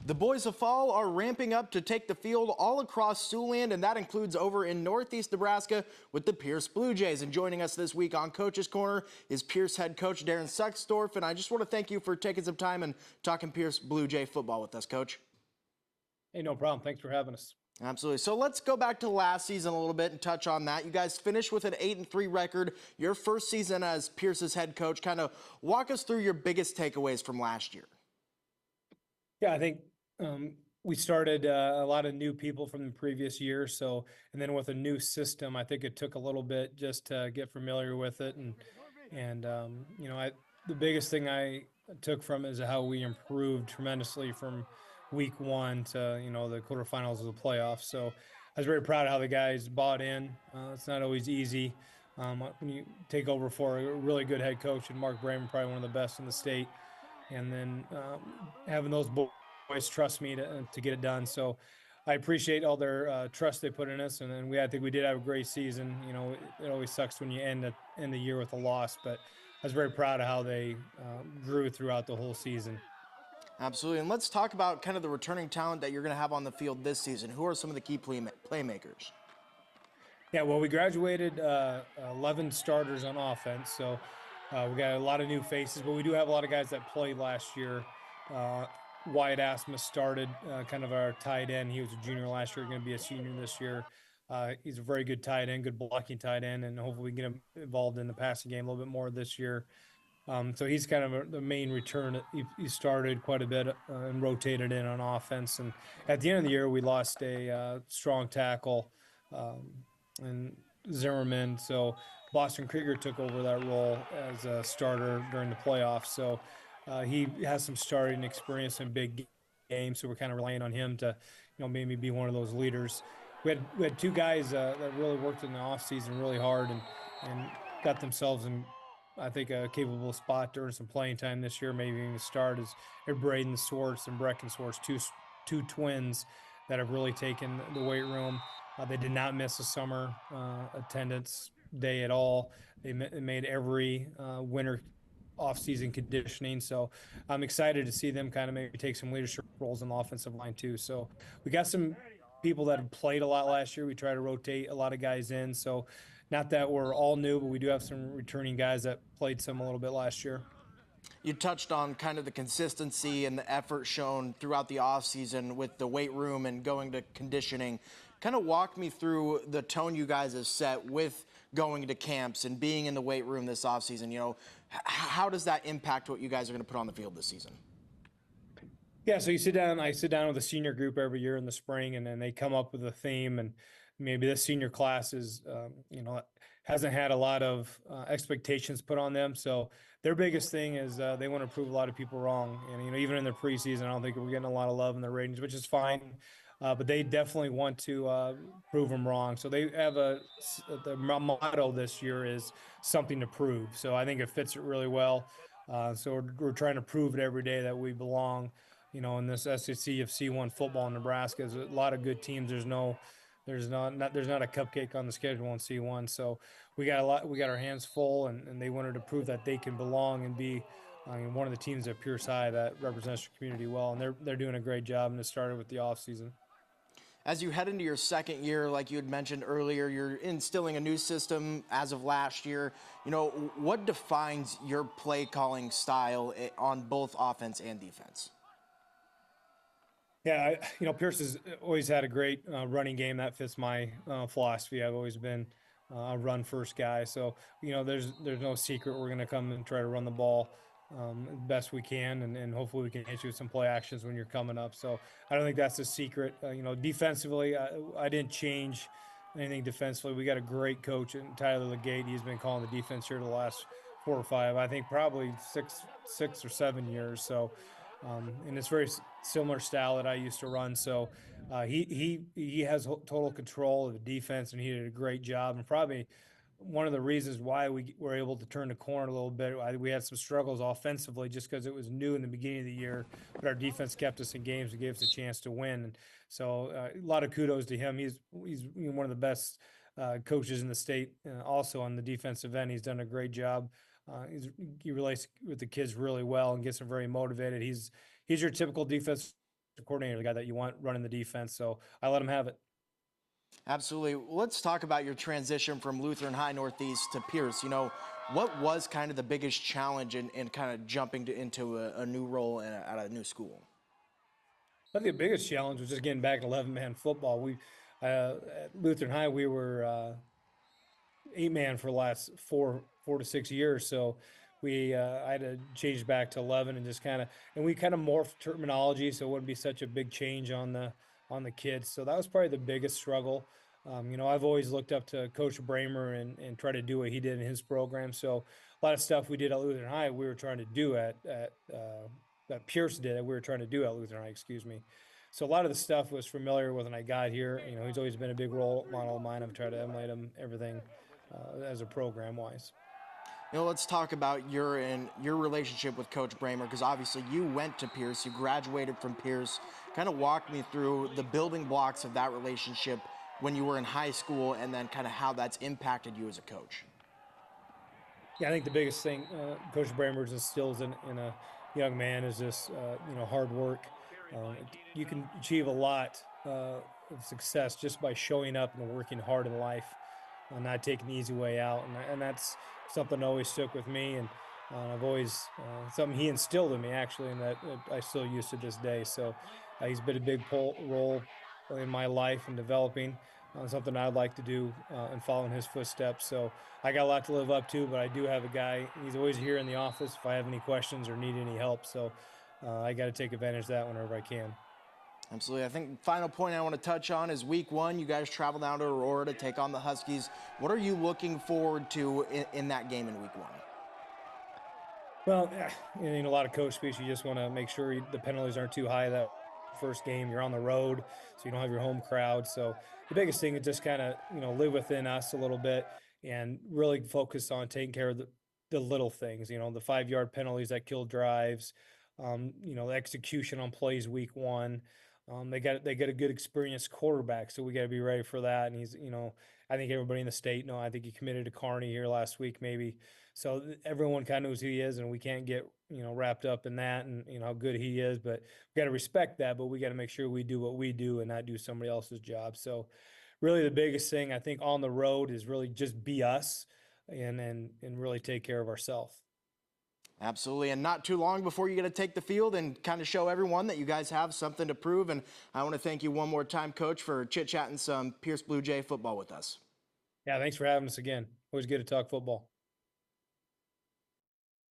The Boys of Fall are ramping up to take the field all across Siouxland, and that includes over in northeast Nebraska with the Pierce Blue Jays. And joining us this week on Coach's Corner is Pierce head coach Darren Suxdorf. And I just want to thank you for taking some time and talking Pierce Blue Jay football with us, Coach. Hey, no problem. Thanks for having us. Absolutely. So let's go back to last season a little bit and touch on that. You guys finished with an 8-3 record. Your first season as Pierce's head coach. Kind of walk us through your biggest takeaways from last year. Yeah, I think we started a lot of new people from the previous year. So, and then with a new system, I think it took a little bit just to get familiar with it. And the biggest thing I took from it is how we improved tremendously from week one to, the quarterfinals of the playoffs. So I was very proud of how the guys bought in. It's not always easy. When you take over for a really good head coach and Mark Braman, probably one of the best in the state. And then having those boys trust me to get it done. So I appreciate all their trust they put in us. And then I think we did have a great season. It always sucks when you end the year with a loss, but I was very proud of how they grew throughout the whole season. Absolutely. And let's talk about kind of the returning talent that you're going to have on the field this season. Who are some of the key playmakers? Yeah, well, we graduated 11 starters on offense. So we got a lot of new faces, but we do have a lot of guys that played last year. Wyatt Asmus started kind of our tight end. He was a junior last year, going to be a senior this year. He's a very good tight end, good blocking tight end, and hopefully we can get him involved in the passing game a little bit more this year. So he's kind of the main return. He started quite a bit and rotated in on offense. And at the end of the year, we lost a strong tackle and Zimmerman. So Boston Krieger took over that role as a starter during the playoffs. So he has some starting experience in big games. So we're kind of relying on him to, maybe be one of those leaders. We had two guys that really worked in the offseason really hard and got themselves in, I think, a capable spot to earn some playing time this year, maybe even start, as Braden Swartz and Brecken Swartz, two twins that have really taken the weight room. They did not miss a summer attendance day at all. They made every winter off-season conditioning. So I'm excited to see them kind of maybe take some leadership roles in the offensive line too. So we got some people that have played a lot last year. We try to rotate a lot of guys in. So not that we're all new, but we do have some returning guys that played some a little bit last year. You touched on kind of the consistency and the effort shown throughout the offseason with the weight room and going to conditioning. Kind of walk me through the tone you guys have set with going to camps and being in the weight room this offseason. How does that impact what you guys are going to put on the field this season? Yeah, so I sit down with a senior group every year in the spring, and then they come up with a theme. And maybe this senior class is, hasn't had a lot of expectations put on them. So their biggest thing is they want to prove a lot of people wrong. And, even in their preseason, I don't think we're getting a lot of love in their ratings, which is fine. But they definitely want to prove them wrong. So they have the motto this year is something to prove. So I think it fits it really well. So we're trying to prove it every day that we belong. In this SEC of C1 football in Nebraska, there's a lot of good teams. There's not a cupcake on the schedule in C1. So we got our hands full, and they wanted to prove that they can belong and be one of the teams at Pierce High that represents the community well. And they're doing a great job, and it started with the offseason. As you head into your second year, like you had mentioned earlier, you're instilling a new system as of last year. What defines your play calling style on both offense and defense? Yeah, Pierce has always had a great running game. That fits my philosophy. I've always been a run first guy. So, there's no secret. We're going to come and try to run the ball best we can, and hopefully we can hit you with some play actions when you're coming up. So I don't think that's a secret. Defensively, I didn't change anything defensively. We got a great coach in Tyler Legate. He's been calling the defense here the last 4 or 5, I think probably six or 7 years. So, and it's very similar style that I used to run. So he has total control of the defense, and he did a great job. And probably one of the reasons why we were able to turn the corner a little bit. We had some struggles offensively just because it was new in the beginning of the year, but our defense kept us in games and gave us a chance to win. And so a lot of kudos to him. He's one of the best coaches in the state. Also on the defensive end, he's done a great job. He relates with the kids really well and gets them very motivated. He's your typical defensive coordinator, the guy that you want running the defense. So I let him have it. Absolutely. Let's talk about your transition from Lutheran High Northeast to Pierce. What was kind of the biggest challenge in kind of jumping into a new role at a new school? I think the biggest challenge was just getting back to 11-man football. At Lutheran High, we were 8-man for the last 4 to 6 years. So I had to change back to 11 and we kind of morphed terminology so it wouldn't be such a big change on the kids. So that was probably the biggest struggle. I've always looked up to Coach Bramer and try to do what he did in his program. So a lot of stuff we did at Lutheran High, we were trying to do that Pierce did, we were trying to do at Lutheran High, excuse me. So a lot of the stuff was familiar with when I got here. He's always been a big role model of mine. I've tried to emulate him, everything as a program wise. Let's talk about your relationship with Coach Bramer, because obviously you went to Pierce, you graduated from Pierce. Kind of walk me through the building blocks of that relationship when you were in high school, and then kind of how that's impacted you as a coach. Yeah, I think the biggest thing Coach Bramer instills in a young man is this, hard work. You can achieve a lot of success just by showing up and working hard in life, not taking the easy way out, and that's something that always stuck with me, and I've always something he instilled in me actually, and that I still use to this day. So he's been a big role in my life and developing something I'd like to do and follow in his footsteps. So I got a lot to live up to, but I do have a guy. He's always here in the office if I have any questions or need any help. So I got to take advantage of that whenever I can. Absolutely. I think the final point I want to touch on is week one. You guys travel down to Aurora to take on the Huskies. What are you looking forward to in that game in week one? Well, in a lot of coach speaks, you just want to make sure the penalties aren't too high that first game. You're on the road, so you don't have your home crowd. So the biggest thing is just kind of, live within us a little bit and really focus on taking care of the little things, the 5-yard penalties that kill drives, the execution on plays week one. They got a good experienced quarterback, so we got to be ready for that. And he's, I think everybody in the state I think he committed to Kearney here last week, maybe. So everyone kind of knows who he is, and we can't get wrapped up in that and how good he is. But we got to respect that. But we got to make sure we do what we do and not do somebody else's job. So really, the biggest thing I think on the road is really just be us and really take care of ourselves. Absolutely, and not too long before you get to take the field and kind of show everyone that you guys have something to prove. And I want to thank you one more time, Coach, for chit-chatting some Pierce Blue Jay football with us. Yeah, thanks for having us again. Always good to talk football.